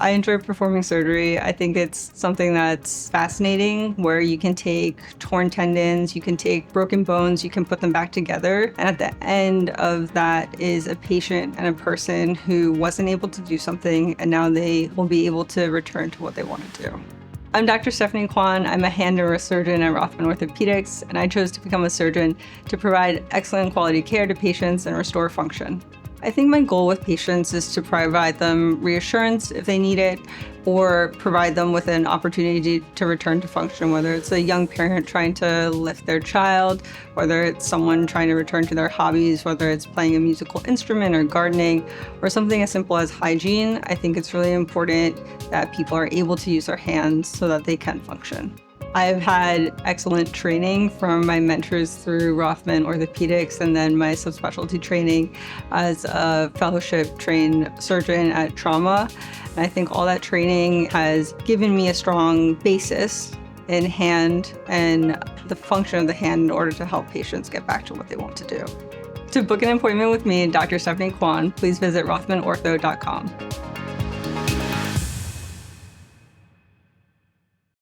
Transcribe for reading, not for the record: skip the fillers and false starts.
I enjoy performing surgery. I think it's something that's fascinating, where you can take torn tendons, you can take broken bones, you can put them back together. And at the end of that is a patient and a person who wasn't able to do something, and now they will be able to return to what they want to do. I'm Dr. Stephanie Kwan. I'm a hand and wrist surgeon at Rothman Orthopaedics, and I chose to become a surgeon to provide excellent quality care to patients and restore function. I think my goal with patients is to provide them reassurance if they need it, or provide them with an opportunity to return to function, whether it's a young parent trying to lift their child, whether it's someone trying to return to their hobbies, whether it's playing a musical instrument or gardening, or something as simple as hygiene. I think it's really important that people are able to use their hands so that they can function. I've had excellent training from my mentors through Rothman Orthopaedics, and then my subspecialty training as a fellowship trained surgeon at trauma. And I think all that training has given me a strong basis in hand and the function of the hand in order to help patients get back to what they want to do. To book an appointment with me, Dr. Stephanie Kwan, please visit rothmanortho.com.